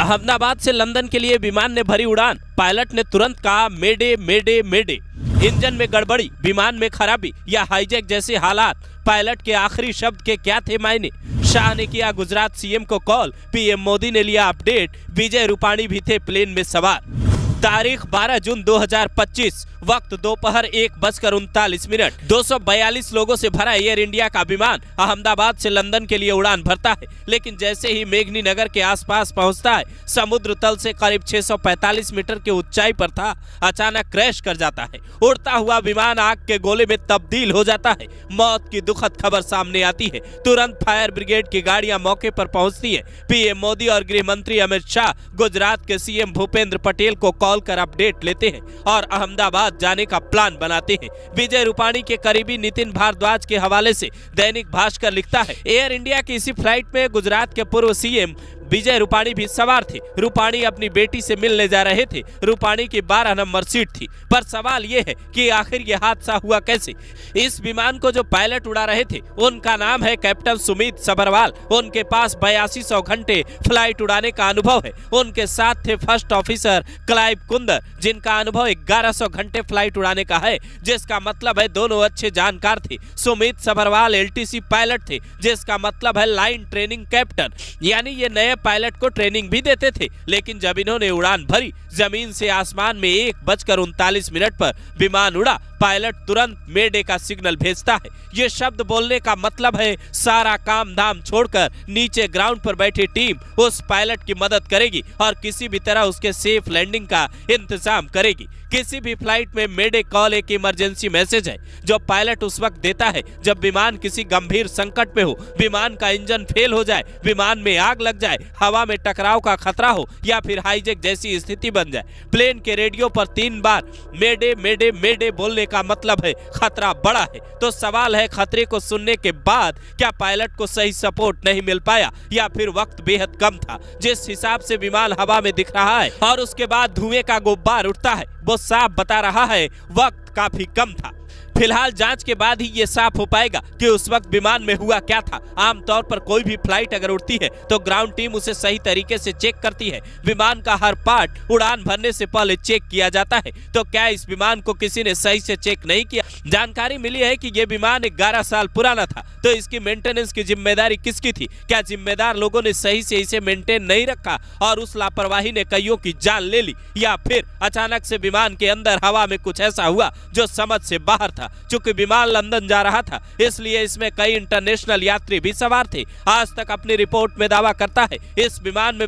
अहमदाबाद से लंदन के लिए विमान ने भरी उड़ान, पायलट ने तुरंत कहा मेडे मेडे मेडे। इंजन में गड़बड़ी, विमान में खराबी या हाईजैक जैसे हालात, पायलट के आखिरी शब्द के क्या थे मायने? शाह ने किया गुजरात सीएम को कॉल, पीएम मोदी ने लिया अपडेट, विजय रूपाणी भी थे प्लेन में सवार। तारीख 12 जून 2025, वक्त दोपहर 1:39। 242 लोगों से भरा एयर इंडिया का विमान अहमदाबाद से लंदन के लिए उड़ान भरता है, लेकिन जैसे ही मेघनी नगर के आसपास पहुंचता है, समुद्र तल से करीब 645 मीटर की ऊंचाई पर था, अचानक क्रैश कर जाता है। उड़ता हुआ विमान आग के गोले में तब्दील हो जाता है। मौत की दुखद खबर सामने आती है। तुरंत फायर ब्रिगेड की गाड़ियां मौके पर पहुंचती है। पीएम मोदी और गृह मंत्री अमित शाह गुजरात के सीएम भूपेंद्र पटेल को कॉल कर अपडेट लेते हैं और अहमदाबाद जाने का प्लान बनाते हैं। विजय रूपाणी के करीबी नितिन भारद्वाज के हवाले से दैनिक भास्कर लिखता है, एयर इंडिया की इसी फ्लाइट में गुजरात के पूर्व सीएम विजय रूपाणी भी सवार थे। रूपाणी अपनी बेटी से मिलने जा रहे थे। रूपाणी की 12 नंबर सीट थी। पर सवाल यह है कि आखिर यह हादसा हुआ कैसे? इस विमान को जो पायलट उड़ा रहे थे उनका नाम है कैप्टन सुमित सबरवाल। उनके पास 8200 घंटे फ्लाइट उड़ाने का अनुभव है। उनके साथ थे फर्स्ट ऑफिसर क्लाइव कुंदर, जिनका अनुभव 1100 घंटे फ्लाइट उड़ाने का है, जिसका मतलब है दोनों अच्छे जानकार थे। सुमित सबरवाल LTC पायलट थे, जिसका मतलब है लाइन ट्रेनिंग कैप्टन, यानी ये नए पायलट को ट्रेनिंग भी देते थे। लेकिन जब इन्होंने उड़ान भरी, जमीन से आसमान में 1:39 पर विमान उड़ा, पायलट तुरंत मेडे का सिग्नल भेजता है। ये शब्द बोलने का मतलब है सारा काम धाम छोड़कर नीचे ग्राउंड पर बैठी टीम उस पायलट की मदद करेगी और किसी भी तरह उसके सेफ लैंडिंग का इंतजाम करेगी। किसी भी फ्लाइट में मेडे कॉल एक इमरजेंसी मैसेज है जो पायलट उस वक्त देता है जब विमान किसी गंभीर संकट में हो, विमान का इंजन फेल हो जाए, विमान में आग लग जाए, हवा में टकराव का खतरा हो या फिर हाईजैक जैसी स्थिति बन जाए। प्लेन के रेडियो पर 3 बार मेडे मेडे मेडे बोलने का मतलब है खतरा बड़ा है। तो सवाल है, खतरे को सुनने के बाद क्या पायलट को सही सपोर्ट नहीं मिल पाया या फिर वक्त बेहद कम था? जिस हिसाब से विमान हवा में दिख रहा है और उसके बाद धुएं का गुब्बार उठता है, वो साफ बता रहा है वक्त काफी कम था। फिलहाल जांच के बाद ही ये साफ हो पाएगा कि उस वक्त विमान में हुआ क्या था। आमतौर पर कोई भी फ्लाइट अगर उड़ती है तो ग्राउंड टीम उसे सही तरीके से चेक करती है। विमान का हर पार्ट उड़ान भरने से पहले चेक किया जाता है। तो क्या इस विमान को किसी ने सही से चेक नहीं किया? जानकारी मिली है कि ये विमान 11 साल पुराना था, तो इसकी मेंटेनेंस की जिम्मेदारी किसकी थी? क्या जिम्मेदार लोगों ने सही से इसे मेंटेन नहीं रखा और उस लापरवाही ने कईयों की जान ले ली, या फिर अचानक से विमान के अंदर हवा में कुछ ऐसा हुआ जो समझ से बाहर था? चूंकि विमान लंदन जा रहा था, इसलिए इसमें कई इंटरनेशनल यात्री भी सवार थे। आज तक अपनी रिपोर्ट में दावा करता है इस विमान में